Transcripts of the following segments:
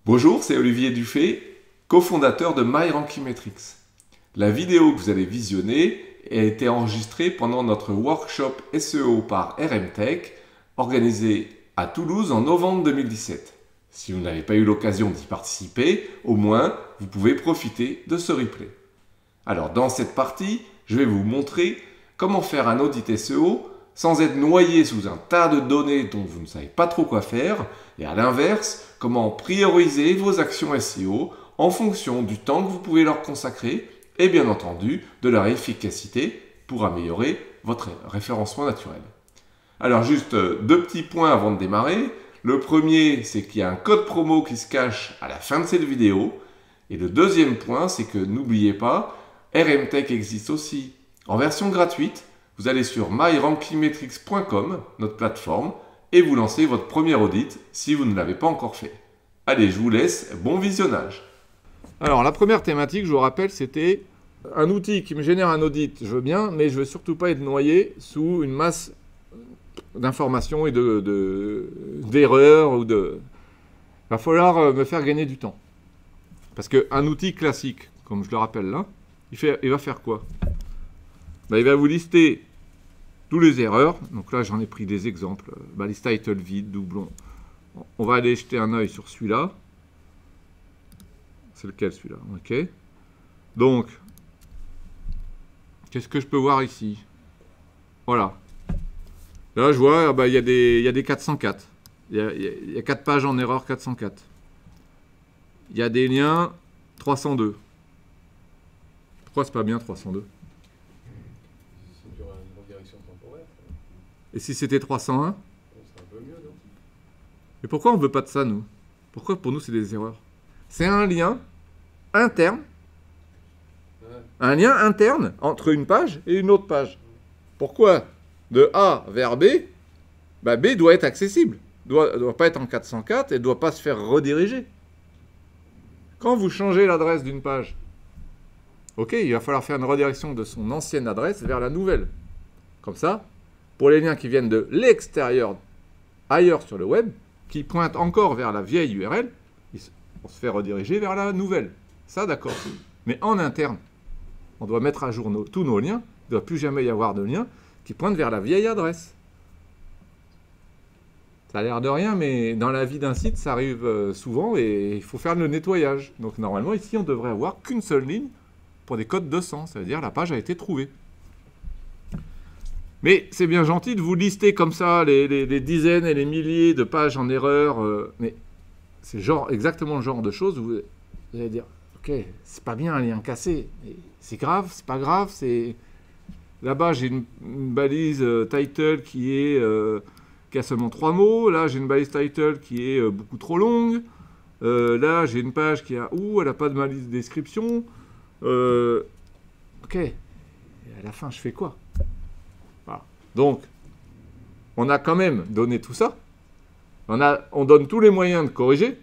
Bonjour, c'est Olivier Dufay, cofondateur de MyRankimetrics. La vidéo que vous allez visionner a été enregistrée pendant notre workshop SEO par RMTech, organisé à Toulouse en novembre 2017. Si vous n'avez pas eu l'occasion d'y participer, au moins vous pouvez profiter de ce replay. Alors dans cette partie, je vais vous montrer comment faire un audit SEO sans être noyé sous un tas de données dont vous ne savez pas trop quoi faire, et à l'inverse, comment prioriser vos actions SEO en fonction du temps que vous pouvez leur consacrer et bien entendu de leur efficacité pour améliorer votre référencement naturel. Alors juste deux petits points avant de démarrer. Le premier, c'est qu'il y a un code promo qui se cache à la fin de cette vidéo. Et le deuxième point, c'est que n'oubliez pas, RMTech existe aussi en version gratuite. Vous allez sur myrankimetrics.com, notre plateforme, et vous lancez votre premier audit si vous ne l'avez pas encore fait. Allez, je vous laisse, bon visionnage. Alors la première thématique, je vous rappelle, c'était un outil qui me génère un audit, je veux bien, mais je veux surtout pas être noyé sous une masse d'informations et d'erreurs ou de... Il va falloir me faire gagner du temps. Parce qu'un outil classique, comme je le rappelle là, il va faire quoi? Il va vous lister tous les erreurs. Donc là, j'en ai pris des exemples. Balise title vide, doublon. On va aller jeter un œil sur celui-là. C'est lequel celui-là? Ok. Donc, qu'est-ce que je peux voir ici? Voilà. Là, je vois, il y a des 404. Il y a 4 pages en erreur 404. Il y a des liens 302. Pourquoi c'est pas bien 302? Et si c'était 301? C'est un peu mieux, non? Et pourquoi on ne veut pas de ça, nous? Pourquoi pour nous c'est des erreurs? C'est un lien interne. Ouais. Un lien interne entre une page et une autre page. Pourquoi? De A vers B, B doit être accessible. Doit pas être en 404 et ne doit pas se faire rediriger. Quand vous changez l'adresse d'une page, ok, il va falloir faire une redirection de son ancienne adresse vers la nouvelle. Comme ça, pour les liens qui viennent de l'extérieur, ailleurs sur le web, qui pointent encore vers la vieille URL, on se fait rediriger vers la nouvelle. Ça, d'accord. Mais en interne, on doit mettre à jour tous nos liens. Il ne doit plus jamais y avoir de liens qui pointent vers la vieille adresse. Ça a l'air de rien, mais dans la vie d'un site, ça arrive souvent et il faut faire le nettoyage. Donc normalement, ici, on devrait avoir qu'une seule ligne pour des codes 200. Ça veut dire la page a été trouvée. Mais c'est bien gentil de vous lister comme ça les dizaines et les milliers de pages en erreur. Mais c'est exactement le genre de choses où vous allez dire, ok, c'est pas bien un lien cassé. C'est grave, c'est pas grave. Là-bas, j'ai une balise title qui a seulement 3 mots. Là, j'ai une balise title qui est beaucoup trop longue. Là, j'ai une page elle n'a pas de balise description. Ok. Et à la fin, je fais quoi? Voilà. Donc, on a quand même donné tout ça. On donne tous les moyens de corriger,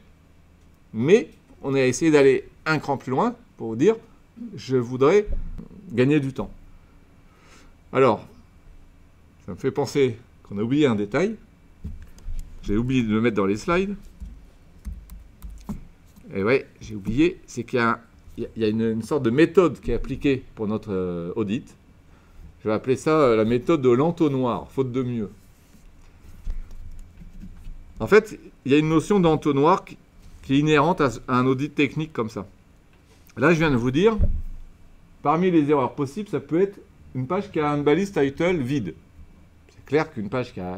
mais on a essayé d'aller un cran plus loin pour vous dire, je voudrais gagner du temps. Alors, ça me fait penser qu'on a oublié un détail. J'ai oublié de le mettre dans les slides. Et ouais, j'ai oublié, c'est qu'il y a une sorte de méthode qui est appliquée pour notre audit. Je vais appeler ça la méthode de l'entonnoir, faute de mieux. En fait, il y a une notion d'entonnoir qui est inhérente à un audit technique comme ça. Là, je viens de vous dire, parmi les erreurs possibles, ça peut être une page qui a une balise title vide. C'est clair qu'une page qui a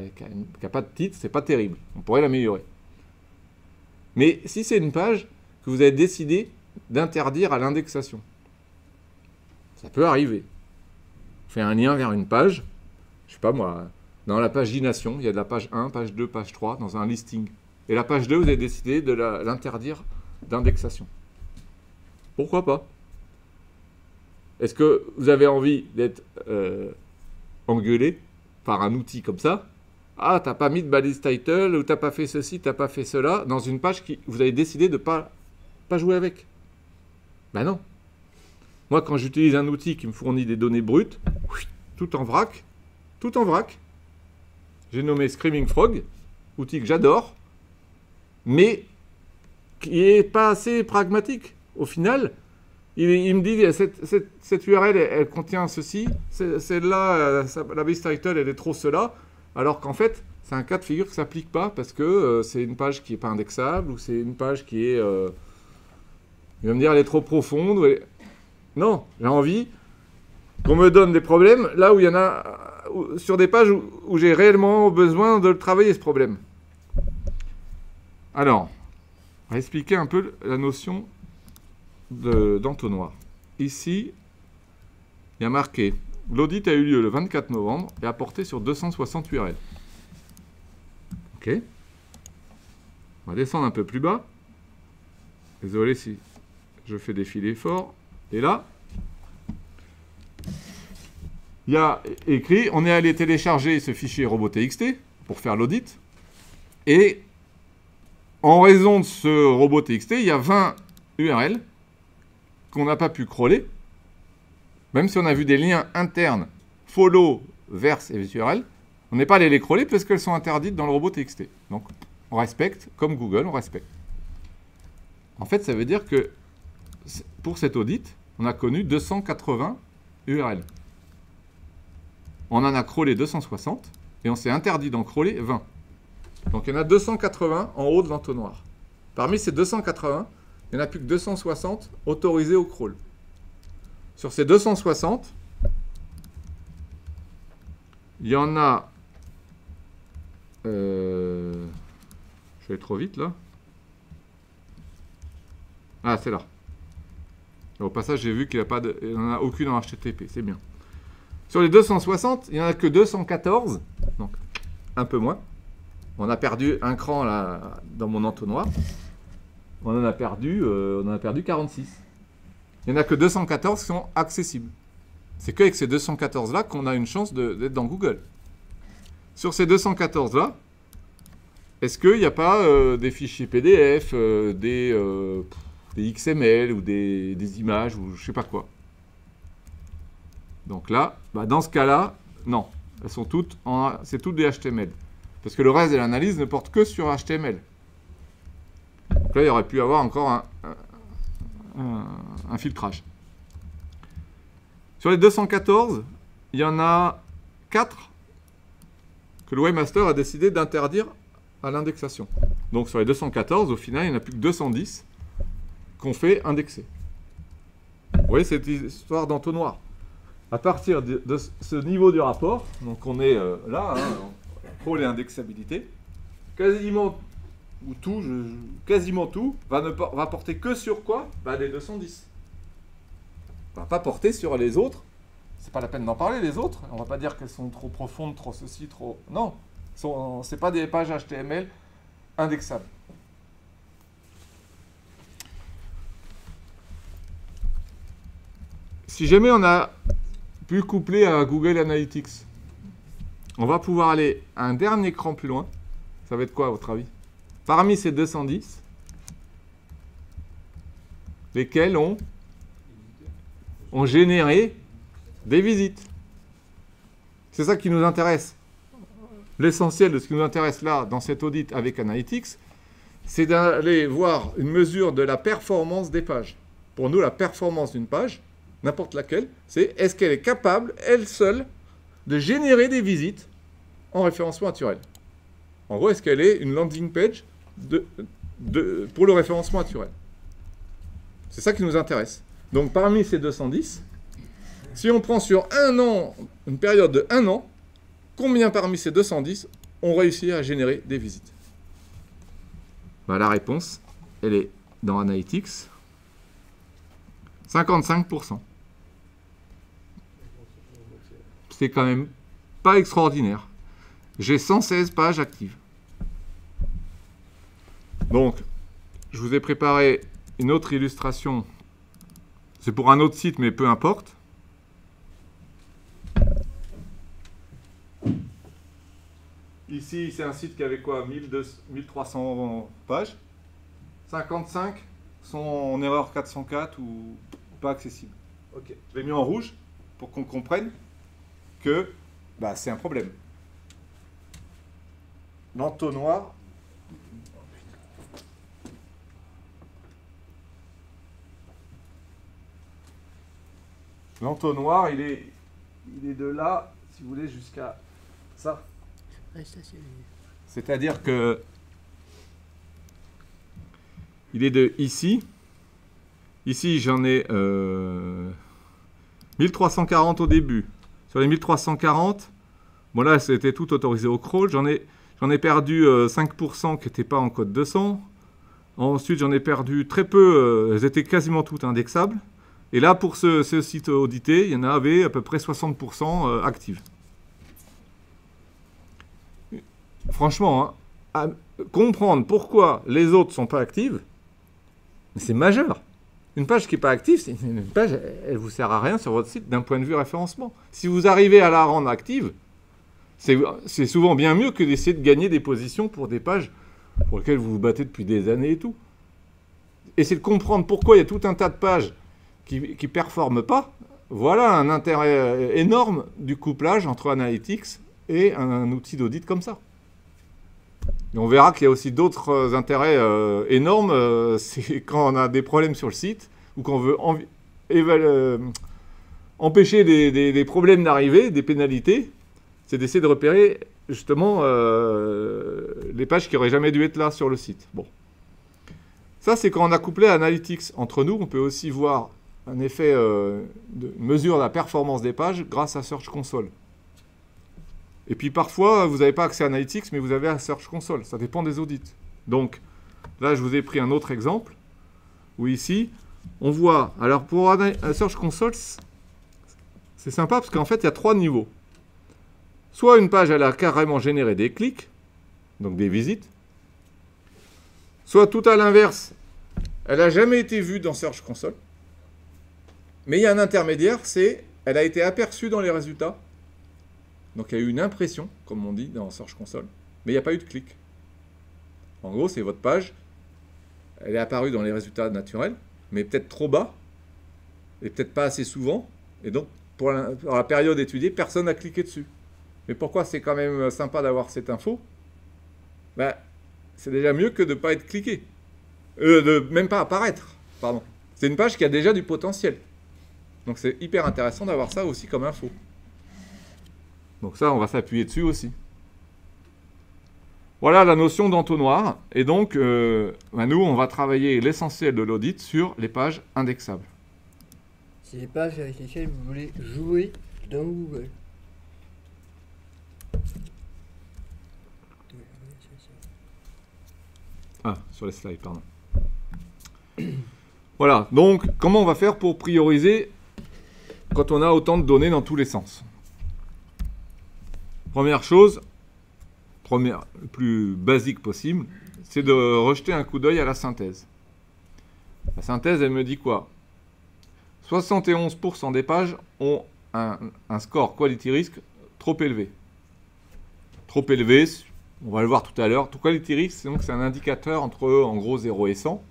pas de titre, c'est pas terrible. On pourrait l'améliorer. Mais si c'est une page que vous avez décidé d'interdire à l'indexation, ça peut arriver. On fait un lien vers une page, je sais pas moi, dans la page Nation, il y a de la page 1, page 2, page 3, dans un listing. Et la page 2, vous avez décidé de l'interdire d'indexation. Pourquoi pas? Est-ce que vous avez envie d'être engueulé par un outil comme ça? Ah, t'as pas mis de balise title, ou t'as pas fait ceci, t'as pas fait cela, dans une page que vous avez décidé de pas jouer avec. Ben non. Moi, quand j'utilise un outil qui me fournit des données brutes, tout en vrac, j'ai nommé Screaming Frog, outil que j'adore, mais qui est pas assez pragmatique. Au final, il me dit cette URL, elle contient ceci, celle-là, la base title, elle est trop cela, alors qu'en fait, c'est un cas de figure qui ne s'applique pas parce que c'est une page qui n'est pas indexable ou c'est une page qui est... il va me dire elle est trop profonde. Non, j'ai envie qu'on me donne des problèmes là où il y en a sur des pages où j'ai réellement besoin de travailler ce problème. Alors, on va expliquer un peu la notion d'entonnoir. Ici, il y a marqué l'audit a eu lieu le 24 novembre et a porté sur 260 URL. Ok. On va descendre un peu plus bas. Désolé si je fais défiler fort. Et là, il y a écrit, on est allé télécharger ce fichier robot.txt pour faire l'audit. Et en raison de ce robot.txt, il y a 20 URL qu'on n'a pas pu crawler. Même si on a vu des liens internes, follow, verse et URL, on n'est pas allé les crawler parce qu'elles sont interdites dans le robot.txt. Donc, on respecte, comme Google, on respecte. En fait, ça veut dire que pour cet audit, on a connu 280 URL. On en a crawlé 260 et on s'est interdit d'en crawler 20. Donc, il y en a 280 en haut de l'entonnoir. Parmi ces 280, il n'y en a plus que 260 autorisés au crawl. Sur ces 260, il y en a... je vais aller trop vite, là. Ah, c'est là. Au passage, j'ai vu qu'il n'y en a aucune en HTTP. C'est bien. Sur les 260, il n'y en a que 214. Donc, un peu moins. On a perdu un cran, là, dans mon entonnoir. On en a perdu 46. Il n'y en a que 214 qui sont accessibles. C'est qu'avec ces 214-là qu'on a une chance d'être dans Google. Sur ces 214-là, est-ce qu'il n'y a pas des fichiers PDF, des XML ou des images ou je ne sais pas quoi? Donc là, bah dans ce cas-là, non. Elles sont toutes c'est toutes des HTML. Parce que le reste de l'analyse ne porte que sur HTML. Donc là, il y aurait pu avoir encore un filtrage. Sur les 214, il y en a 4 que le Webmaster a décidé d'interdire à l'indexation. Donc sur les 214, au final, il n'y en a plus que 210 qu'on fait indexer. Vous voyez cette histoire d'entonnoir. À partir de ce niveau du rapport, donc on est là, pour les indexabilités, quasiment tout va porter que sur quoi? Bah, les 210. On va pas porter sur les autres. C'est pas la peine d'en parler, les autres. On va pas dire qu'elles sont trop profondes, trop ceci, trop... Non, c'est pas des pages HTML indexables. Si jamais on a pu coupler à Google Analytics, on va pouvoir aller un dernier cran plus loin. Ça va être quoi, à votre avis? Parmi ces 210, lesquels ont généré des visites. C'est ça qui nous intéresse. L'essentiel de ce qui nous intéresse là, dans cet audit avec Analytics, c'est d'aller voir une mesure de la performance des pages. Pour nous, la performance d'une page, n'importe laquelle, c'est est-ce qu'elle est capable, elle seule, de générer des visites en référencement naturel. En gros, est-ce qu'elle est une landing page pour le référencement naturel? C'est ça qui nous intéresse. Donc, parmi ces 210, si on prend sur un an, une période de 1 an, combien parmi ces 210 ont réussi à générer des visites? Bah, la réponse, elle est dans Analytics. 55%. C'est quand même pas extraordinaire. J'ai 116 pages actives. Donc, je vous ai préparé une autre illustration. C'est pour un autre site, mais peu importe. Ici, c'est un site qui avait quoi, 1300 pages. 55 sont en erreur 404 ou pas accessibles. Ok, je l'ai mis en rouge pour qu'on comprenne que bah, c'est un problème. L'entonnoir. l'entonnoir, il est de là, si vous voulez, jusqu'à ça. C'est-à-dire que il est de ici. Ici, j'en ai 1340 au début. Sur les 1340, bon là, c'était tout autorisé au crawl. J'en ai perdu 5% qui n'étaient pas en code 200. Ensuite, j'en ai perdu très peu. Elles étaient quasiment toutes indexables. Et là, pour ce site audité, il y en avait à peu près 60% actives. Franchement, hein, comprendre pourquoi les autres ne sont pas actives, c'est majeur. Une page qui n'est pas active, c'est une page, elle ne vous sert à rien sur votre site d'un point de vue référencement. Si vous arrivez à la rendre active, c'est souvent bien mieux que d'essayer de gagner des positions pour des pages pour lesquelles vous vous battez depuis des années et tout. Essayez de comprendre pourquoi il y a tout un tas de pages qui ne performent pas. Voilà un intérêt énorme du couplage entre Analytics et un outil d'audit comme ça. Et on verra qu'il y a aussi d'autres intérêts énormes. C'est quand on a des problèmes sur le site ou qu'on veut empêcher des problèmes d'arriver, des pénalités. C'est d'essayer de repérer justement les pages qui n'auraient jamais dû être là sur le site. Bon. Ça, c'est quand on a couplé Analytics entre nous. On peut aussi voir un effet de mesure de la performance des pages grâce à Search Console. Et puis parfois, vous n'avez pas accès à Analytics, mais vous avez à Search Console. Ça dépend des audits. Donc, là, je vous ai pris un autre exemple, où ici, on voit... Alors, pour Search Console, c'est sympa, parce qu'en fait, il y a 3 niveaux. Soit une page, elle a carrément généré des clics, donc des visites. Soit tout à l'inverse, elle n'a jamais été vue dans Search Console. Mais il y a un intermédiaire, c'est elle a été aperçue dans les résultats. Donc il y a eu une impression, comme on dit dans Search Console, mais il n'y a pas eu de clic. En gros, c'est votre page, elle est apparue dans les résultats naturels, mais peut-être trop bas, et peut-être pas assez souvent, et donc pour la période étudiée, personne n'a cliqué dessus. Mais pourquoi c'est quand même sympa d'avoir cette info? Ben, c'est déjà mieux que de ne pas être cliqué, de même pas apparaître, pardon. C'est une page qui a déjà du potentiel. Donc c'est hyper intéressant d'avoir ça aussi comme info. Donc ça, on va s'appuyer dessus aussi. Voilà la notion d'entonnoir. Et donc, nous, on va travailler l'essentiel de l'audit sur les pages indexables. C'est les pages avec lesquelles vous voulez jouer dans Google. Ah, sur les slides, pardon. Voilà, donc, comment on va faire pour prioriser quand on a autant de données dans tous les sens? Première chose, le plus basique possible, c'est de rejeter un coup d'œil à la synthèse. La synthèse, elle me dit quoi? 71% des pages ont un score quality risk trop élevé. Trop élevé, on va le voir tout à l'heure. Tout quality risk, c'est un indicateur entre, en gros, 0 et 100.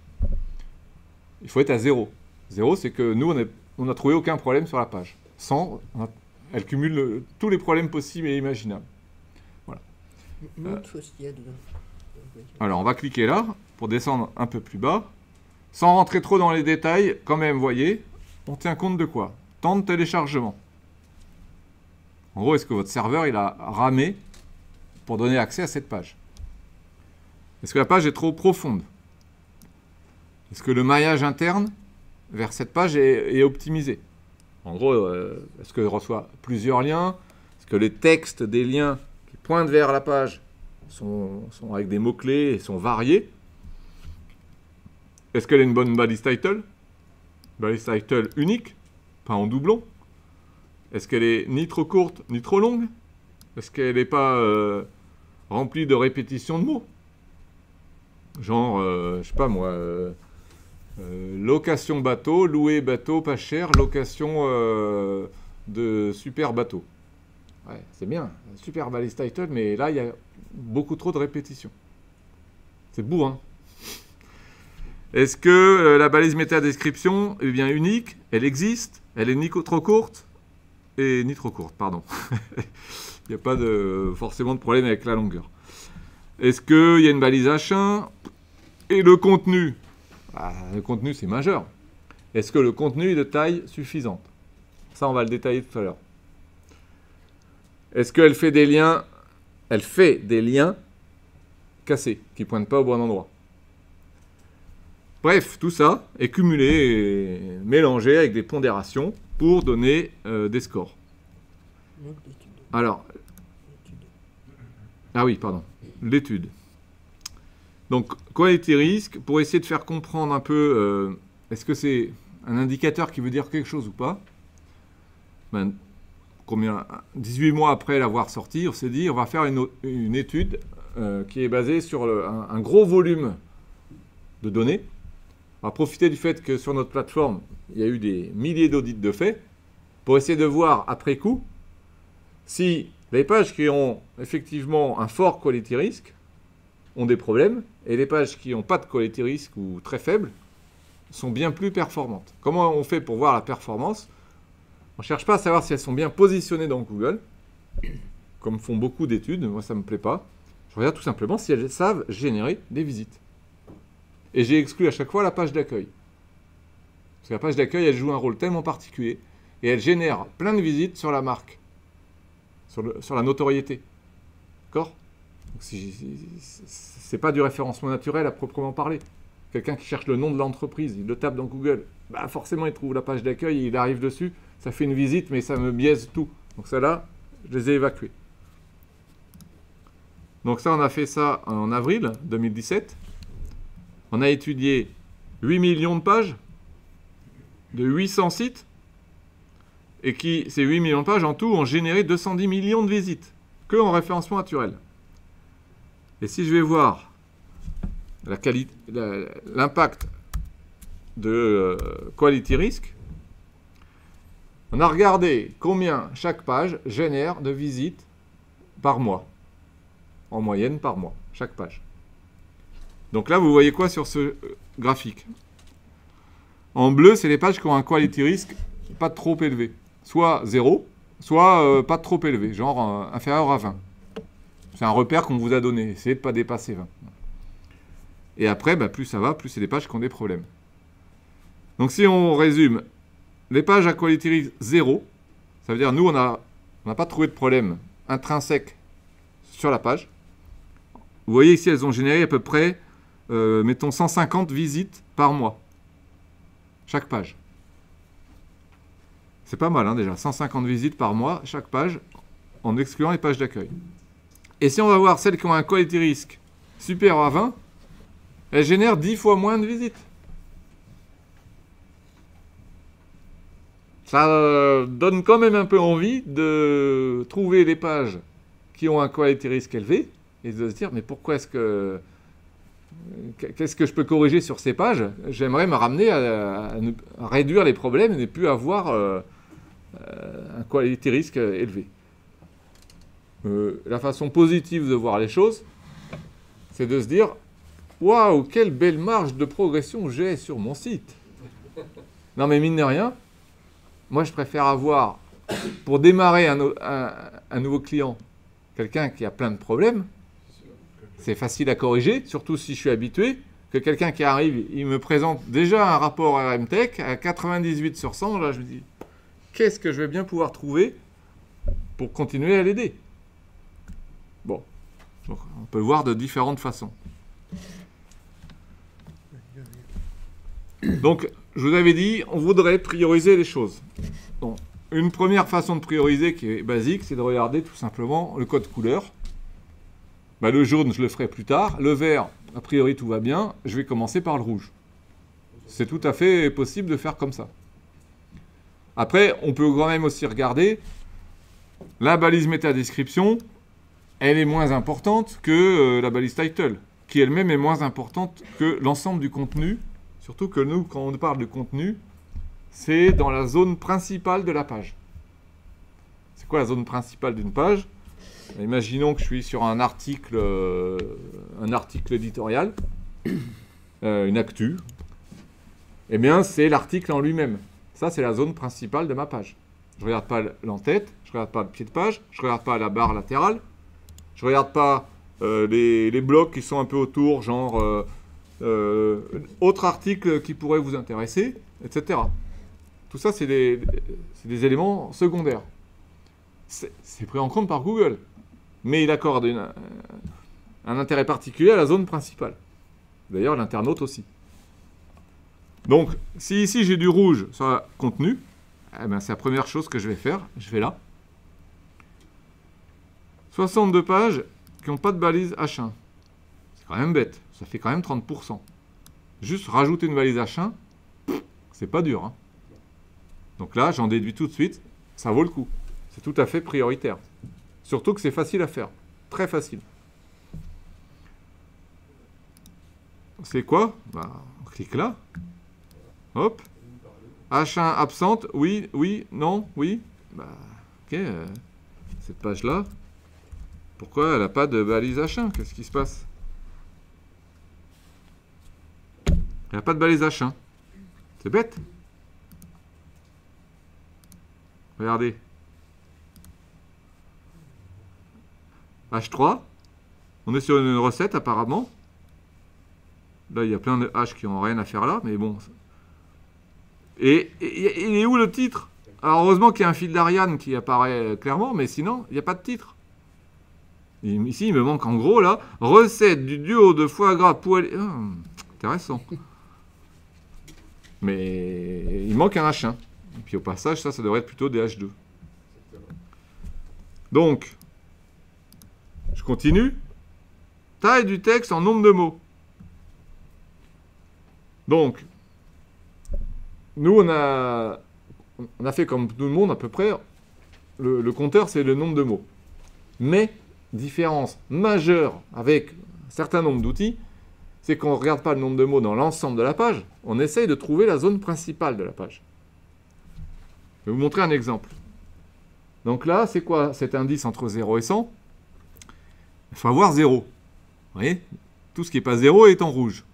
Il faut être à 0. 0, c'est que nous, on n'a trouvé aucun problème sur la page. 100, elle cumule tous les problèmes possibles et imaginables. Voilà. Montre ce qu'il y a dedans. Alors, on va cliquer là pour descendre un peu plus bas. Sans rentrer trop dans les détails, quand même, voyez, on tient compte de quoi? Temps de téléchargement. En gros, est-ce que votre serveur, il a ramé pour donner accès à cette page? Est-ce que la page est trop profonde? Est-ce que le maillage interne vers cette page est optimisé? En gros, est-ce qu'elle reçoit plusieurs liens? Est-ce que les textes des liens qui pointent vers la page sont avec des mots-clés et sont variés? Est-ce qu'elle a une bonne balise title? Balise title unique, pas en doublon? Est-ce qu'elle est ni trop courte ni trop longue? Est-ce qu'elle n'est pas remplie de répétitions de mots? Genre, je sais pas moi... location bateau, louer bateau pas cher, location de super bateau. Ouais, c'est bien, super balise title, mais là, il y a beaucoup trop de répétitions. C'est bourrin. Est-ce que la balise métadescription est bien unique? Elle existe? Elle est ni trop courte? Et ni trop courte, pardon. Il n'y a pas forcément de problème avec la longueur. Est-ce qu'il y a une balise H1? Et le contenu? Le contenu, c'est majeur. Est-ce que le contenu est de taille suffisante? Ça, on va le détailler tout à l'heure. Est-ce qu'elle fait des liens? Elle fait des liens cassés, qui ne pointent pas au bon endroit. Bref, tout ça est cumulé et mélangé avec des pondérations pour donner des scores. Manque d'études. Alors, Études. ah oui, pardon, l'étude. Donc, quality risk, pour essayer de faire comprendre un peu, est-ce que c'est un indicateur qui veut dire quelque chose ou pas? Ben, 18 mois après l'avoir sorti, on s'est dit, on va faire une étude qui est basée sur un gros volume de données. On va profiter du fait que sur notre plateforme, il y a eu des milliers d'audits de fait, pour essayer de voir après coup si les pages qui ont effectivement un fort quality risk ont des problèmes, et les pages qui n'ont pas de quality risk ou très faibles sont bien plus performantes. Comment on fait pour voir la performance? On ne cherche pas à savoir si elles sont bien positionnées dans Google, comme font beaucoup d'études, moi ça ne me plaît pas. Je regarde tout simplement si elles savent générer des visites. Et j'ai exclu à chaque fois la page d'accueil. Parce que la page d'accueil, elle joue un rôle tellement particulier, et elle génère plein de visites sur la marque, sur la notoriété. D'accord? C'est pas du référencement naturel à proprement parler. Quelqu'un qui cherche le nom de l'entreprise, il le tape dans Google, bah forcément il trouve la page d'accueil, il arrive dessus, ça fait une visite, mais ça me biaise tout. Donc ça là, je les ai évacués. Donc ça, on a fait ça en avril 2017. On a étudié 8 millions de pages, de 800 sites, et ces 8 millions de pages en tout ont généré 210 millions de visites, que en référencement naturel. Et si je vais voir l'impact de quality risk, on a regardé combien chaque page génère de visites par mois, en moyenne par mois, chaque page. Donc là, vous voyez quoi sur ce graphique? En bleu, c'est les pages qui ont un quality risk pas trop élevé. Soit 0, soit pas trop élevé, genre inférieur à 20. C'est un repère qu'on vous a donné. Essayez de ne pas dépasser 20. Et après, bah, plus ça va, plus c'est des pages qui ont des problèmes. Donc si on résume, les pages à quality risk 0, ça veut dire nous, on n'a pas trouvé de problème intrinsèque sur la page. Vous voyez ici, elles ont généré à peu près, mettons, 150 visites par mois. Chaque page. C'est pas mal, hein, déjà. 150 visites par mois, chaque page, en excluant les pages d'accueil. Et si on va voir celles qui ont un quality risk supérieur à 20, elles génèrent 10 fois moins de visites. Ça donne quand même un peu envie de trouver des pages qui ont un quality risk élevé et de se dire, mais pourquoi est-ce que... Qu'est-ce que je peux corriger sur ces pages? J'aimerais me ramener à réduire les problèmes et ne plus avoir un quality risk élevé. La façon positive de voir les choses, c'est de se dire waouh, quelle belle marge de progression j'ai sur mon site. Non, mais mine de rien, moi je préfère avoir, pour démarrer un nouveau client, quelqu'un qui a plein de problèmes. C'est facile à corriger, surtout si je suis habitué, que quelqu'un qui arrive, il me présente déjà un rapport RMTech à 98 sur 100. Là, je me dis, qu'est-ce que je vais bien pouvoir trouver pour continuer à l'aider? Bon, donc, on peut le voir de différentes façons. Donc, je vous avais dit, on voudrait prioriser les choses. Donc, une première façon de prioriser qui est basique, c'est de regarder tout simplement le code couleur. Bah, le jaune, je le ferai plus tard. Le vert, a priori, tout va bien. Je vais commencer par le rouge. C'est tout à fait possible de faire comme ça. Après, on peut quand même aussi regarder la balise métadescription. Elle est moins importante que la balise title, qui elle-même est moins importante que l'ensemble du contenu. Surtout que nous, quand on parle de contenu, c'est dans la zone principale de la page. C'est quoi la zone principale d'une page? Imaginons que je suis sur un article éditorial, une actu. Eh bien, c'est l'article en lui-même. Ça, c'est la zone principale de ma page. Je ne regarde pas l'entête, je ne regarde pas le pied de page, je ne regarde pas la barre latérale, je ne regarde pas les blocs qui sont un peu autour, genre autre article qui pourrait vous intéresser, etc. Tout ça, c'est des éléments secondaires. C'est pris en compte par Google. Mais il accorde un intérêt particulier à la zone principale. D'ailleurs, l'internaute aussi. Donc, si ici j'ai du rouge sur le contenu, eh ben, c'est la première chose que je vais faire. Je vais là. 62 pages qui n'ont pas de balise H1. C'est quand même bête. Ça fait quand même 30%. Juste rajouter une balise H1, c'est pas dur. Hein. Donc là, j'en déduis tout de suite. Ça vaut le coup. C'est tout à fait prioritaire. Surtout que c'est facile à faire. Très facile. C'est quoi? Bah, on clique là. Hop. H1 absente. Oui, oui, non, oui. Bah, ok. Cette page-là. Pourquoi elle n'a pas de balise H1? Qu'est-ce qui se passe? Elle n'a pas de balise H1. C'est bête. Regardez. H3. On est sur une recette apparemment. Là, il y a plein de H qui n'ont rien à faire là, mais bon. Et il est où le titre? Alors, heureusement qu'il y a un fil d'Ariane qui apparaît clairement, mais sinon, il n'y a pas de titre. Et ici, il me manque en gros, là, recette du duo de foie gras poêlé. Intéressant. Mais il manque un H1. Et puis au passage, ça devrait être plutôt des H2. Donc, je continue. Taille du texte en nombre de mots. Donc, nous, on a fait comme tout le monde à peu près. Le compteur, c'est le nombre de mots. Mais, différence majeure avec un certain nombre d'outils, c'est qu'on ne regarde pas le nombre de mots dans l'ensemble de la page, on essaye de trouver la zone principale de la page. Je vais vous montrer un exemple. Donc là, c'est quoi cet indice entre 0 et 100? Il faut avoir 0. Vous voyez? Tout ce qui n'est pas 0 est en rouge.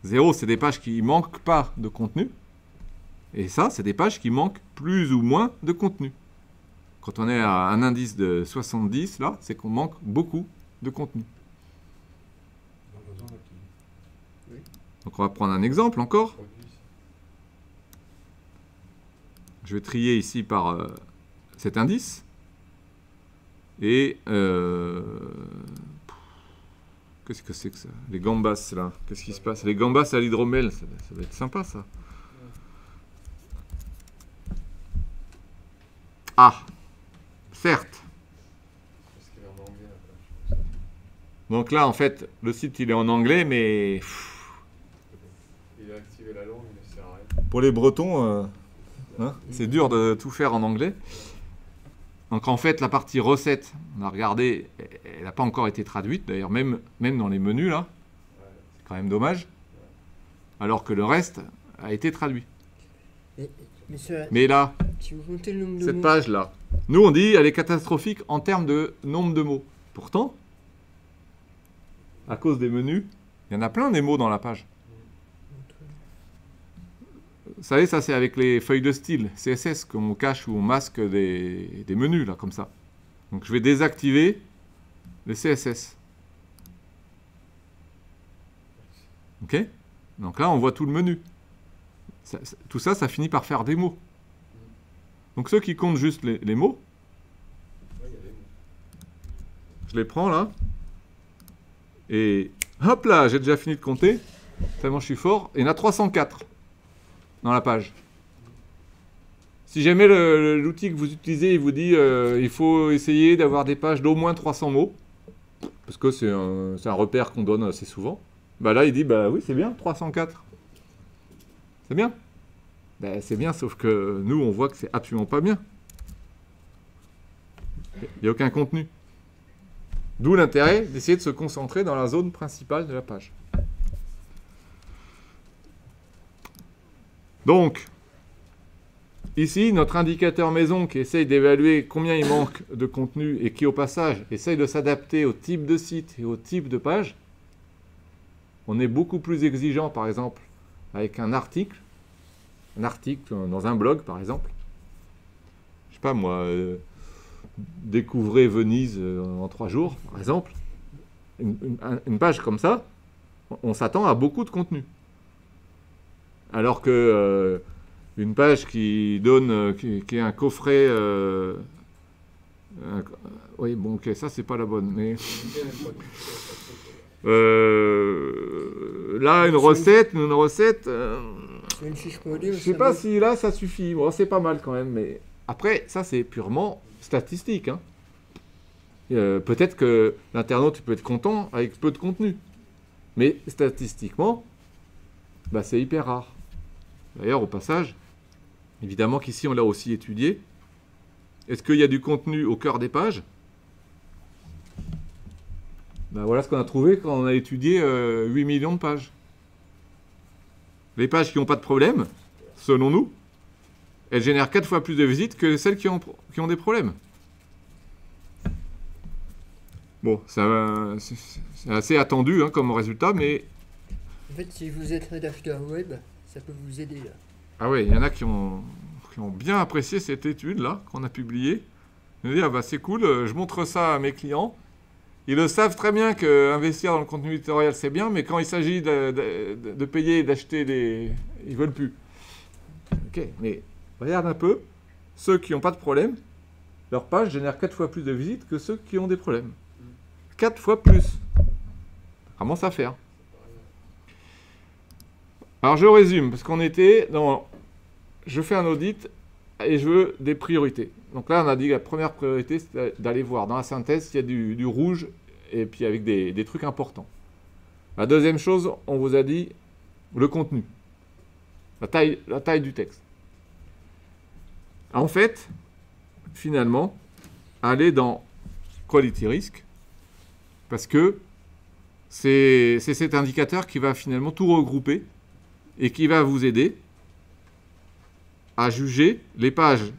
0, c'est des pages qui ne manquent pas de contenu. Et ça, c'est des pages qui manquent plus ou moins de contenu. Quand on est à un indice de 70, là, c'est qu'on manque beaucoup de contenu. Donc on va prendre un exemple encore. Je vais trier ici par cet indice. Et qu'est-ce que c'est que ça? Les gambas là. Qu'est-ce qui se passe? Les gambas à l'hydromel, ça va être sympa ça. Ah, certes. Donc là, en fait, le site il est en anglais, mais Il a activé la langue, mais ça sert à rien. pour les Bretons, hein, c'est dur de tout faire en anglais. Donc en fait, la partie recette, on a regardé, elle n'a pas encore été traduite. D'ailleurs, même dans les menus là, c'est quand même dommage. Alors que le reste a été traduit. Mais là, si vous comptez le nombre de cette mots, page là, nous on dit elle est catastrophique en termes de nombre de mots. Pourtant, à cause des menus, il y en a plein des mots dans la page. Vous savez, ça c'est avec les feuilles de style CSS qu'on cache ou on masque des menus là comme ça. Donc je vais désactiver le CSS. Ok? Donc là on voit tout le menu. Tout ça, ça finit par faire des mots. Donc ceux qui comptent juste les mots, je les prends là, et hop là, j'ai déjà fini de compter, tellement je suis fort, et il y en a 304 dans la page. Si jamais l'outil que vous utilisez, il vous dit il faut essayer d'avoir des pages d'au moins 300 mots, parce que c'est un repère qu'on donne assez souvent, bah là il dit bah oui c'est bien, 304. C'est bien. Ben, c'est bien, sauf que nous, on voit que c'est absolument pas bien. Il n'y a aucun contenu. D'où l'intérêt d'essayer de se concentrer dans la zone principale de la page. Donc, ici, notre indicateur maison qui essaye d'évaluer combien il manque de contenu et qui, au passage, essaye de s'adapter au type de site et au type de page, on est beaucoup plus exigeant, par exemple, avec un article dans un blog, par exemple. Je sais pas moi, découvrez Venise en 3 jours, par exemple. Une page comme ça, on s'attend à beaucoup de contenu. Alors que une page qui donne, qui est un coffret. Oui, bon, ok, ça c'est pas la bonne, mais là une recette. C'est une fiche modèle, Je sais ça pas va. si là ça suffit. Bon, c'est pas mal quand même, mais après ça c'est purement statistique. Hein. Peut-être que l'internaute peut être content avec peu de contenu, mais statistiquement, bah, c'est hyper rare. D'ailleurs, au passage, évidemment qu'ici on l'a aussi étudié. Est-ce qu'il y a du contenu au cœur des pages? Ben voilà ce qu'on a trouvé quand on a étudié 8 millions de pages. Les pages qui n'ont pas de problème, selon nous, elles génèrent 4 fois plus de visites que celles qui ont des problèmes. Bon, c'est assez attendu hein, comme résultat, mais... En fait, si vous êtes rédacteur web, ça peut vous aider là. Ah ouais, il y en a qui ont bien apprécié cette étude-là qu'on a publiée. Ils nous disent, ah bah c'est cool, je montre ça à mes clients. Ils le savent très bien qu'investir dans le contenu éditorial, c'est bien, mais quand il s'agit de payer et d'acheter des... Ils veulent plus. Ok, mais regarde un peu, ceux qui n'ont pas de problème, leur page génère 4 fois plus de visites que ceux qui ont des problèmes. 4 fois plus. Comment ça faire? Alors je résume, parce qu'on était dans... Je fais un audit et je veux des priorités. Donc là, on a dit que la première priorité, c'est d'aller voir dans la synthèse s'il y a du rouge et puis avec des trucs importants. La deuxième chose, on vous a dit le contenu, la taille du texte. En fait, finalement, aller dans Quality Risk, parce que c'est cet indicateur qui va finalement tout regrouper et qui va vous aider à juger les pages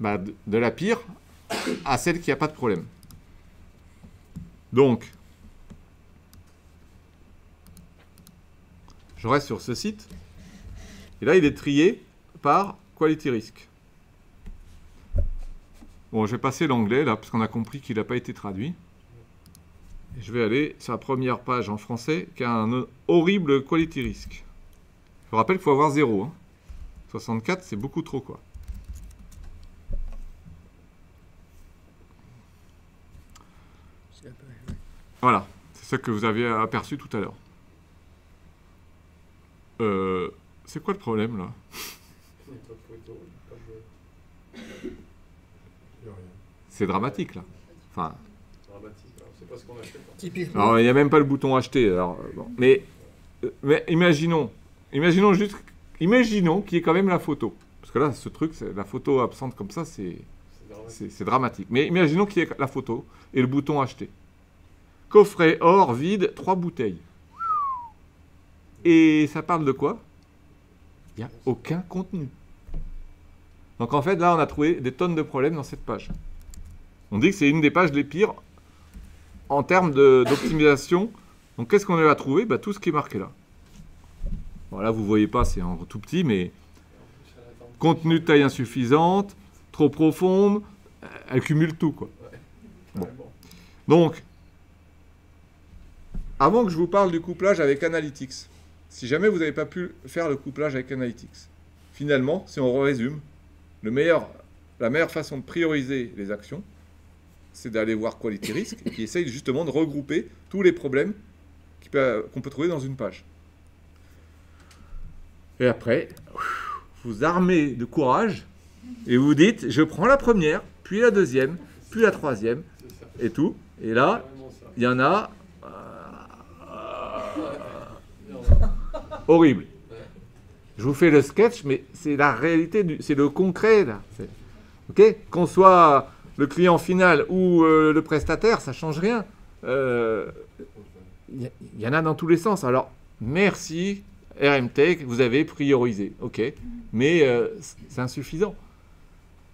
de la pire à celle qui n'a pas de problème. Donc, je reste sur ce site. Et là, il est trié par Quality Risk. Bon, je vais passer l'anglais, là, parce qu'on a compris qu'il n'a pas été traduit. Et je vais aller sur la première page en français, qui a un horrible Quality Risk. Je vous rappelle qu'il faut avoir 0. Hein. 64, c'est beaucoup trop, quoi. C'est la page, ouais. Voilà, c'est ça que vous aviez aperçu tout à l'heure. C'est quoi le problème, là? Il n'y a pas de photo, pas de... Il n'y a rien. C'est dramatique, là. Enfin, Dramatique. Alors, c'est pas ce qu'on achète. Hein. Typiquement, alors, il n'y a même pas le bouton acheter. Alors, bon. Mais imaginons juste... Imaginons qu'il y ait quand même la photo. Parce que là, ce truc, la photo absente comme ça, C'est dramatique. c'est dramatique. Mais imaginons qu'il y ait la photo et le bouton acheter. Coffret or vide, 3 bouteilles. Et ça parle de quoi? Il n'y a aucun contenu. Donc en fait, là, on a trouvé des tonnes de problèmes dans cette page. On dit que c'est une des pages les pires en termes d'optimisation. Donc qu'est-ce qu'on a trouvé? Bah, tout ce qui est marqué là. Bon, là, vous ne voyez pas, c'est en tout petit, mais contenu de taille insuffisante, trop profonde, elle cumule tout, quoi. Bon. Donc, avant que je vous parle du couplage avec Analytics, si jamais vous n'avez pas pu faire le couplage avec Analytics, finalement, si on résume, la meilleure façon de prioriser les actions, c'est d'aller voir Quality Risk, qui essaye justement de regrouper tous les problèmes qu'on peut trouver dans une page. Et après, vous armez de courage et vous dites, je prends la première, puis la deuxième, puis la troisième, et tout. Et là, il y en a... horrible. Je vous fais le sketch, mais c'est la réalité, c'est le concret, là. Ok, qu'on soit le client final ou le prestataire, ça ne change rien. Il y en a dans tous les sens. Alors, merci RMTech, vous avez priorisé, ok, mais c'est insuffisant.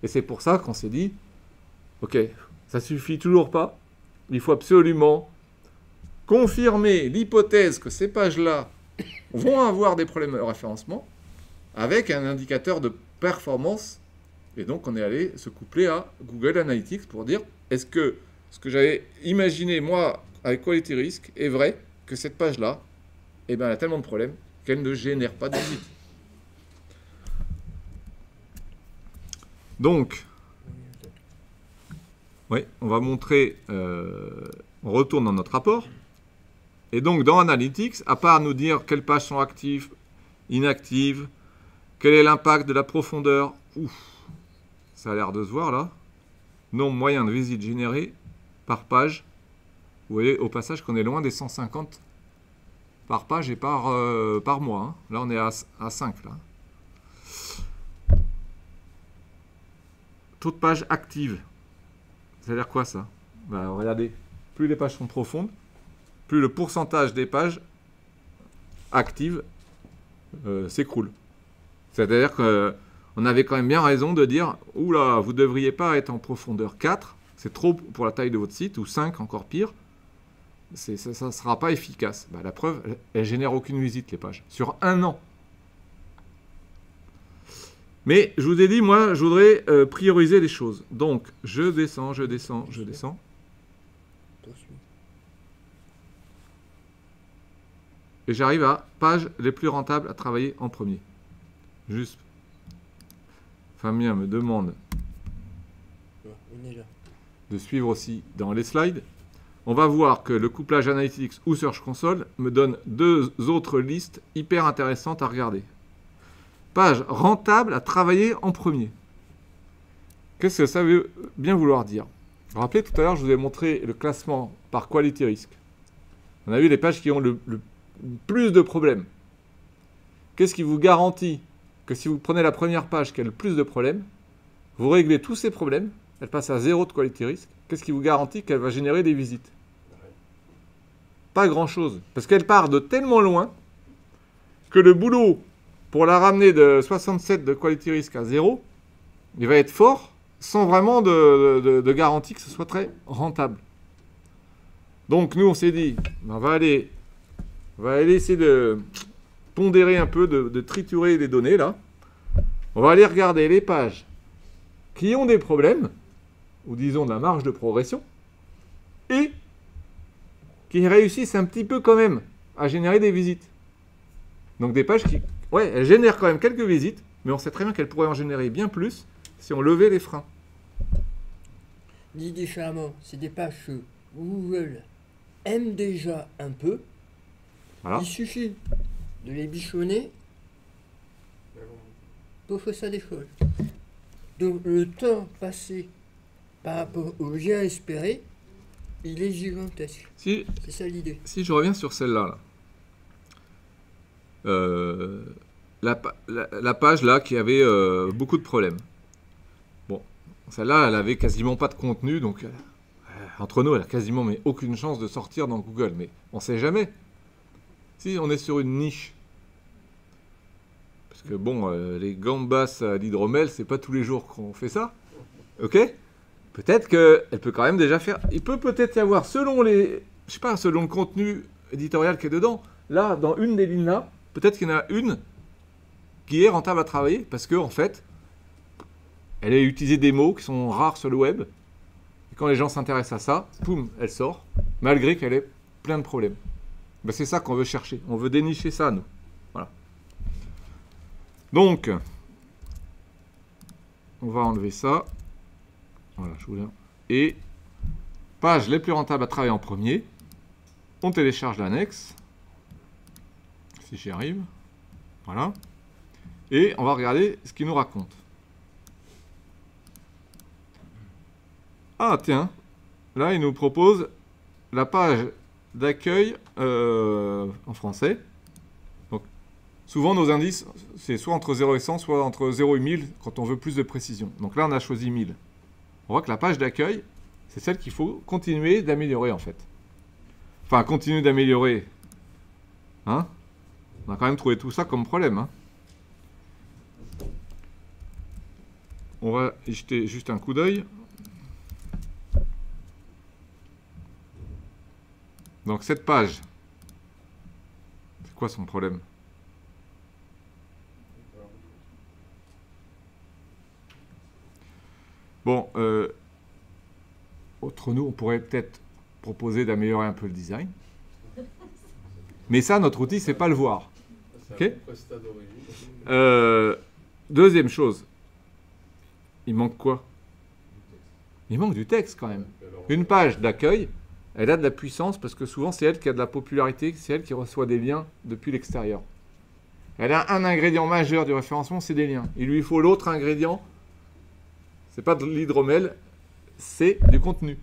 Et c'est pour ça qu'on s'est dit, ok, ça suffit toujours pas, il faut absolument confirmer l'hypothèse que ces pages-là vont avoir des problèmes de référencement avec un indicateur de performance. Et donc, on est allé se coupler à Google Analytics pour dire, est-ce que ce que j'avais imaginé, moi, avec Quality Risk, est vrai que cette page-là, eh ben, elle a tellement de problèmes qu'elle ne génère pas de visite. Donc, oui, on va montrer, on retourne dans notre rapport. Et donc, dans Analytics, à part nous dire quelles pages sont actives, inactives, quel est l'impact de la profondeur, ouf, ça a l'air de se voir là, nombre moyen de visites générées par page. Vous voyez au passage qu'on est loin des 150 par page et par mois. Hein. Là, on est à 5. Là. Taux de page active. Ça veut dire quoi ça? Ben, regardez, plus les pages sont profondes, plus le pourcentage des pages actives s'écroule. C'est-à-dire qu'on avait quand même bien raison de dire « Oula, vous ne devriez pas être en profondeur 4, c'est trop pour la taille de votre site, ou 5, encore pire. Ça ne sera pas efficace. Ben, » La preuve, elle ne génère aucune visite, les pages, sur un an. Mais je vous ai dit, moi, je voudrais prioriser les choses. Donc, je descends. Et j'arrive à pages les plus rentables à travailler en premier. Juste. Fabien me demande de suivre aussi dans les slides. On va voir que le couplage Analytics ou Search Console me donne deux autres listes hyper intéressantes à regarder. Page rentable à travailler en premier. Qu'est-ce que ça veut bien vouloir dire? Vous vous rappelez, tout à l'heure, je vous ai montré le classement par quality risk. On a vu les pages qui ont le plus de problèmes. Qu'est-ce qui vous garantit que si vous prenez la première page qui a le plus de problèmes, vous réglez tous ces problèmes, elle passe à 0 de quality risk, qu'est-ce qui vous garantit qu'elle va générer des visites? Pas grand-chose. Parce qu'elle part de tellement loin que le boulot pour la ramener de 67 de quality risk à 0, il va être fort sans vraiment de garantie que ce soit très rentable. Donc nous, on s'est dit, on va aller essayer de pondérer un peu, de triturer les données là. On va aller regarder les pages qui ont des problèmes, ou disons de la marge de progression, et qui réussissent un petit peu quand même à générer des visites. Donc des pages qui, ouais, elles génèrent quand même quelques visites, mais on sait très bien qu'elles pourraient en générer bien plus si on levait les freins. Dit différemment, c'est des pages que Google aime déjà un peu. Voilà. Il suffit de les bichonner pour que ça décolle. Donc le temps passé par rapport au gain espéré, il est gigantesque. C'est ça l'idée. Si je reviens sur celle-là, la page là qui avait beaucoup de problèmes. Bon, celle-là, elle avait quasiment pas de contenu, donc entre nous, elle a quasiment mais aucune chance de sortir dans Google. Mais on ne sait jamais. Si on est sur une niche, parce que bon, les gambas à l'hydromel, c'est pas tous les jours qu'on fait ça, ok? Peut-être qu'elle peut quand même déjà faire. Il peut peut-être y avoir, selon les, je sais pas, selon le contenu éditorial qui est dedans, là, dans une des lignes là, peut-être qu'il y en a une qui est rentable à travailler, parce que en fait, elle a utilisé des mots qui sont rares sur le web. Et quand les gens s'intéressent à ça, poum, elle sort, malgré qu'elle ait plein de problèmes. Ben, c'est ça qu'on veut chercher. On veut dénicher ça, nous. Voilà. Donc, on va enlever ça. Voilà, je voulais. Et pages les plus rentables à travailler en premier. On télécharge l'annexe. Si j'y arrive. Voilà. Et on va regarder ce qu'il nous raconte. Ah, tiens. Là, il nous propose la page d'accueil en français. Donc, souvent, nos indices, c'est soit entre 0 et 100, soit entre 0 et 1000, quand on veut plus de précision. Donc là, on a choisi 1000. On voit que la page d'accueil, c'est celle qu'il faut continuer d'améliorer, en fait. Enfin, continuer d'améliorer. Hein? On a quand même trouvé tout ça comme problème. Hein? On va y jeter juste un coup d'œil. Donc cette page, c'est quoi son problème? Bon, entre nous, on pourrait peut-être proposer d'améliorer un peu le design. Mais ça, notre outil, c'est pas le voir. Okay? Deuxième chose, il manque quoi? Il manque du texte quand même. Une page d'accueil, elle a de la puissance parce que souvent c'est elle qui a de la popularité, c'est elle qui reçoit des liens depuis l'extérieur. Elle a un ingrédient majeur du référencement, c'est des liens. Il lui faut l'autre ingrédient, c'est pas de l'hydromel, c'est du contenu.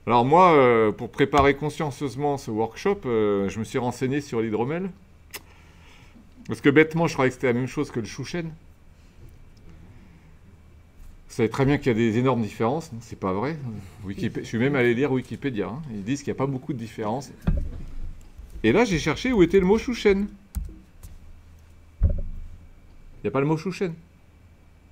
Alors moi, pour préparer consciencieusement ce workshop, je me suis renseigné sur l'hydromel. Parce que bêtement, je croyais que c'était la même chose que le chouchen. Vous savez très bien qu'il y a des énormes différences, c'est pas vrai. Je suis même allé lire Wikipédia, hein. Ils disent qu'il n'y a pas beaucoup de différences. Et là, j'ai cherché où était le mot chouchen. Il n'y a pas le mot chouchen.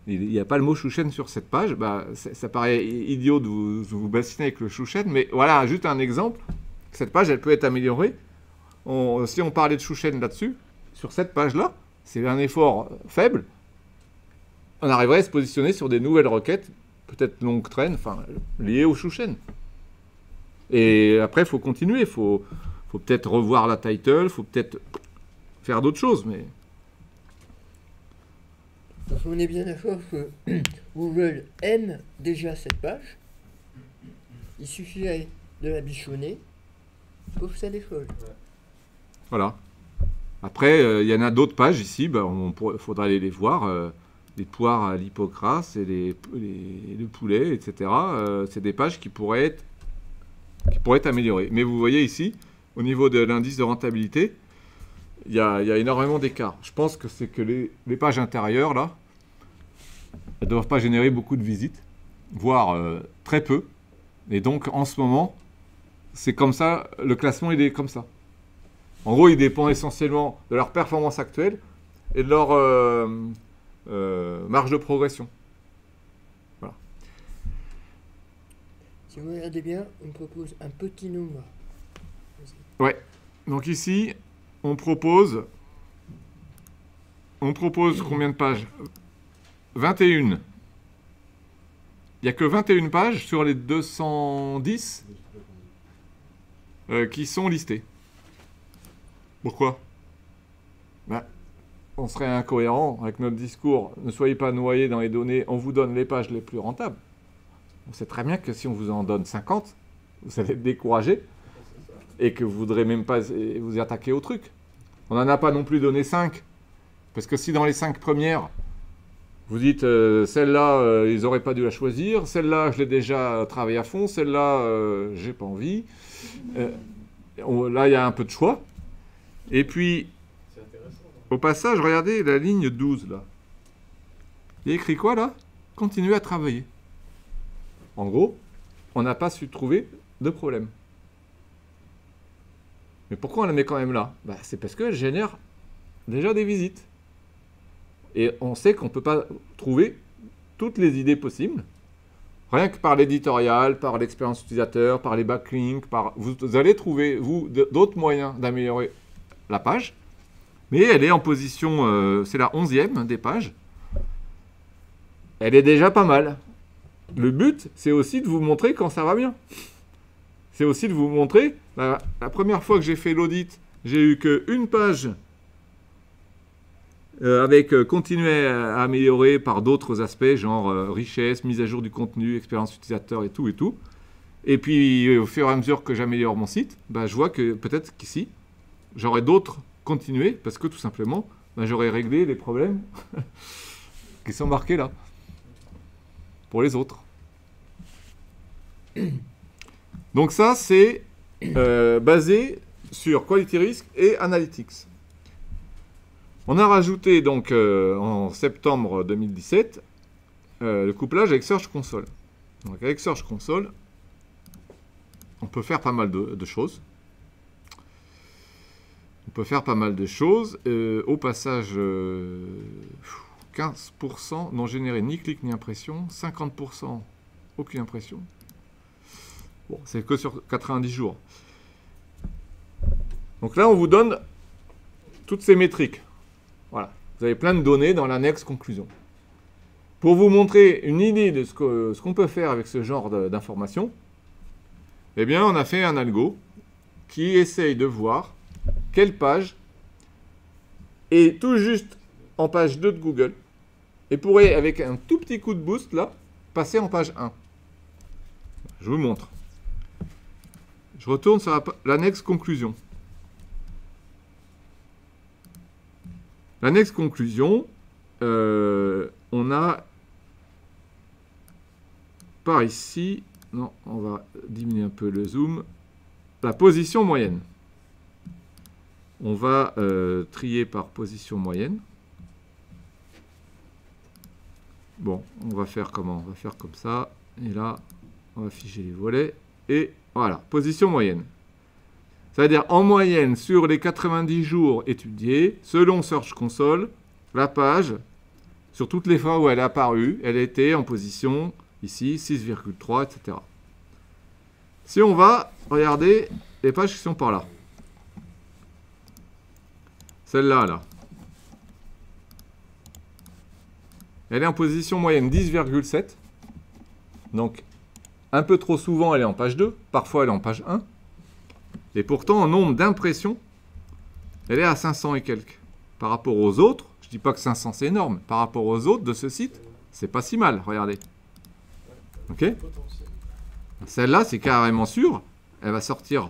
Il n'y a pas le mot chouchen sur cette page. Bah, ça paraît idiot de vous bassiner avec le chouchen, mais voilà, juste un exemple. Cette page, elle peut être améliorée. Si on parlait de chouchen là-dessus, sur cette page-là, c'est un effort faible. On arriverait à se positionner sur des nouvelles requêtes, peut-être longue traîne, enfin, liées au chouchen. Et après, il faut continuer. Il faut peut-être revoir la title, il faut peut-être faire d'autres choses, mais... Donc on est bien d'accord que Google aime déjà cette page. Il suffirait de la bichonner pour que ça décolle. Voilà. Après, il y en a d'autres pages ici, bah, faudra aller les voir. Les poires à l'hypocras et le poulet, etc. C'est des pages qui pourraient être améliorées. Mais vous voyez ici, au niveau de l'indice de rentabilité, il y a énormément d'écart. Je pense que c'est que les pages intérieures, là, elles ne doivent pas générer beaucoup de visites, voire très peu. Et donc, en ce moment, c'est comme ça, le classement, il est comme ça. En gros, il dépend essentiellement de leur performance actuelle et de leur marge de progression. Voilà. Si vous regardez bien, on propose un petit nombre. Ouais. Donc ici, on propose combien de pages? 21. Il n'y a que 21 pages sur les 210 qui sont listées. Pourquoi? Ben, on serait incohérent avec notre discours. Ne soyez pas noyés dans les données, on vous donne les pages les plus rentables. On sait très bien que si on vous en donne 50, vous allez être découragé et que vous ne voudrez même pas vous attaquer au truc. On n'en a pas non plus donné 5. Parce que si dans les 5 premières, vous dites celle-là, ils n'auraient pas dû la choisir, celle-là, je l'ai déjà travaillé à fond, celle-là, j'ai pas envie. Là, il y a un peu de choix. Et puis, au passage, regardez la ligne 12, là. Il y a écrit quoi, là? Continuez à travailler. En gros, on n'a pas su trouver de problème. Mais pourquoi on la met quand même là? Bah, c'est parce qu'elle génère déjà des visites. Et on sait qu'on ne peut pas trouver toutes les idées possibles. Rien que par l'éditorial, par l'expérience utilisateur, par les backlinks, vous allez trouver, vous, d'autres moyens d'améliorer la page. Mais elle est en position, c'est la 11e des pages. Elle est déjà pas mal. Le but, c'est aussi de vous montrer quand ça va bien. C'est aussi de vous montrer, la première fois que j'ai fait l'audit, j'ai eu qu'une page avec continuer à améliorer par d'autres aspects, genre richesse, mise à jour du contenu, expérience utilisateur et tout et tout. Et puis, au fur et à mesure que j'améliore mon site, bah, je vois que peut-être qu'ici, j'aurai d'autres continuer, parce que tout simplement, bah, j'aurai réglé les problèmes qui sont marqués là, pour les autres. Donc ça, c'est basé sur Quality Risk et Analytics. On a rajouté donc en septembre 2017 le couplage avec Search Console. Donc avec Search Console, on peut faire pas mal de choses. On peut faire pas mal de choses. Au passage, 15% n'ont généré ni clic ni impression, 50% aucune impression. Bon, c'est que sur 90 jours. Donc là, on vous donne toutes ces métriques. Voilà. Vous avez plein de données dans l'annexe conclusion. Pour vous montrer une idée de ce qu'on peut faire avec ce genre d'informations, eh bien, on a fait un algo qui essaye de voir quelle page est tout juste en page 2 de Google et pourrait, avec un tout petit coup de boost, là, passer en page 1. Je vous montre. Je retourne sur l'annexe conclusion. L'annexe conclusion, on a par ici, non, on va diminuer un peu le zoom, la position moyenne. On va trier par position moyenne. Bon, on va faire comment? On va faire comme ça. Et là, on va figer les volets. Et voilà, position moyenne. C'est-à-dire, en moyenne, sur les 90 jours étudiés, selon Search Console, la page, sur toutes les fois où elle est apparue, elle était en position, ici, 6,3, etc. Si on va regarder les pages qui sont par là. Celle-là, là. Elle est en position moyenne 10,7. Donc, un peu trop souvent, elle est en page 2. Parfois, elle est en page 1. Et pourtant, en nombre d'impressions, elle est à 500 et quelques. Par rapport aux autres, je ne dis pas que 500 c'est énorme. Par rapport aux autres de ce site, c'est pas si mal. Regardez. Ok? Celle-là, c'est carrément sûr. Elle va sortir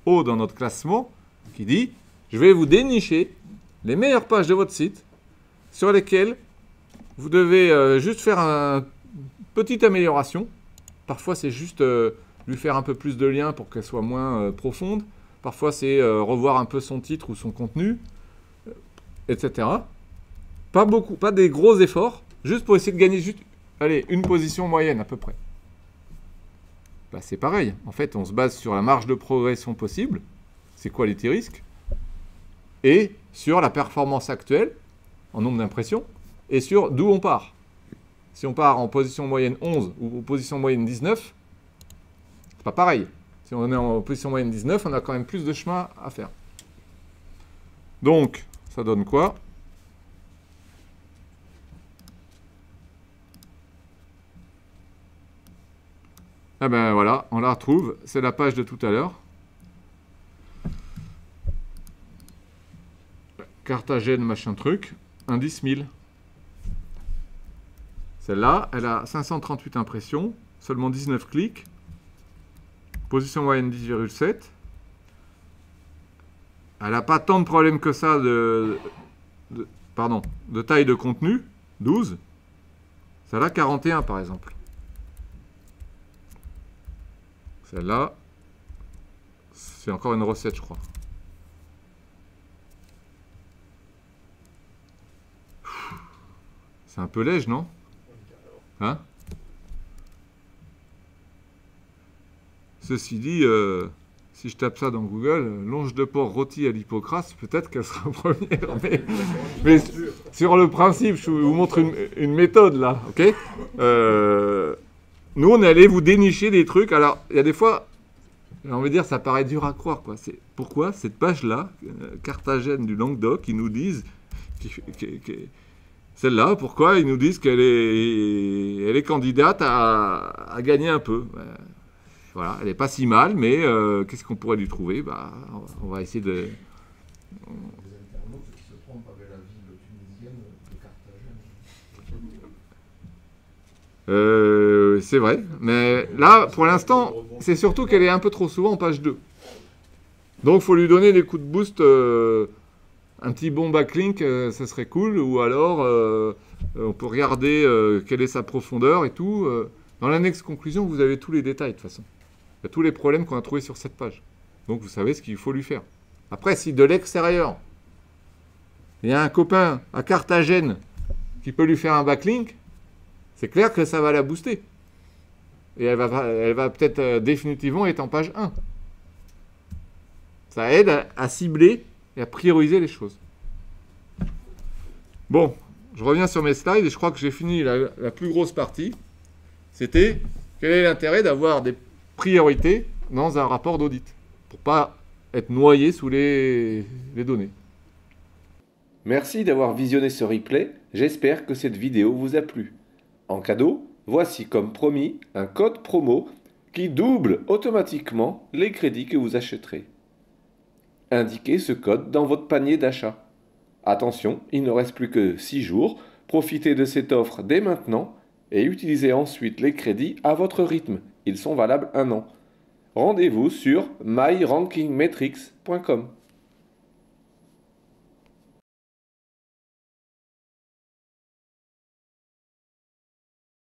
haut dans notre classement qui dit « Je vais vous dénicher les meilleures pages de votre site sur lesquelles vous devez juste faire une petite amélioration. Parfois, c'est juste lui faire un peu plus de liens pour qu'elle soit moins profonde. Parfois, c'est revoir un peu son titre ou son contenu, etc. Pas beaucoup, pas des gros efforts, juste pour essayer de gagner juste, allez, une position moyenne à peu près. Bah, c'est pareil. En fait, on se base sur la marge de progression possible. C'est quality risk. Et sur la performance actuelle, en nombre d'impressions, et sur d'où on part. Si on part en position moyenne 11 ou en position moyenne 19, c'est pas pareil. Si on est en position moyenne 19, on a quand même plus de chemin à faire. Donc, ça donne quoi? Ah ben voilà, on la retrouve. C'est la page de tout à l'heure. Carthagène, machin truc. Indice 1000. Celle-là, elle a 538 impressions, seulement 19 clics. Position moyenne 10,7. Elle n'a pas tant de problèmes que ça de taille de contenu, 12. Celle-là, 41 par exemple. Celle-là, c'est encore une recette, je crois. C'est un peu léger, non? Hein? Ceci dit, si je tape ça dans Google, longe de porc rôti à l'hypocrate, peut-être qu'elle sera première. Mais sur le principe, je vous montre une méthode là, ok? Nous, on est allé vous dénicher des trucs. Alors, il y a des fois, j'ai envie de dire, ça paraît dur à croire, quoi. Pourquoi cette page-là, Carthagène du Languedoc, ils nous disent, celle-là, pourquoi ils nous disent qu'elle est candidate à gagner un peu? Voilà, elle n'est pas si mal, mais qu'est-ce qu'on pourrait lui trouver? Bah, on va essayer de... Les internautes qui se trompent avec la ville tunisienne de Carthagène. C'est vrai, mais là, pour l'instant, c'est surtout qu'elle est un peu trop souvent en page 2. Donc, il faut lui donner des coups de boost. Un petit bon backlink, ça serait cool. Ou alors, on peut regarder quelle est sa profondeur et tout. Dans l'annexe conclusion, vous avez tous les détails, de toute façon. Il y a tous les problèmes qu'on a trouvés sur cette page. Donc, vous savez ce qu'il faut lui faire. Après, si de l'extérieur, il y a un copain à Carthagène qui peut lui faire un backlink, c'est clair que ça va la booster. Et elle va peut-être définitivement être en page 1. Ça aide à cibler et à prioriser les choses. Bon, je reviens sur mes slides et je crois que j'ai fini la plus grosse partie. C'était quel est l'intérêt d'avoir des priorités dans un rapport d'audit pour ne pas être noyé sous les données. Merci d'avoir visionné ce replay. J'espère que cette vidéo vous a plu. En cadeau, voici comme promis un code promo qui double automatiquement les crédits que vous achèterez. Indiquez ce code dans votre panier d'achat. Attention, il ne reste plus que 6 jours Profitez de cette offre dès maintenant et utilisez ensuite les crédits à votre rythme. Ils sont valables 1 an. Rendez-vous sur myrankingmetrics.com.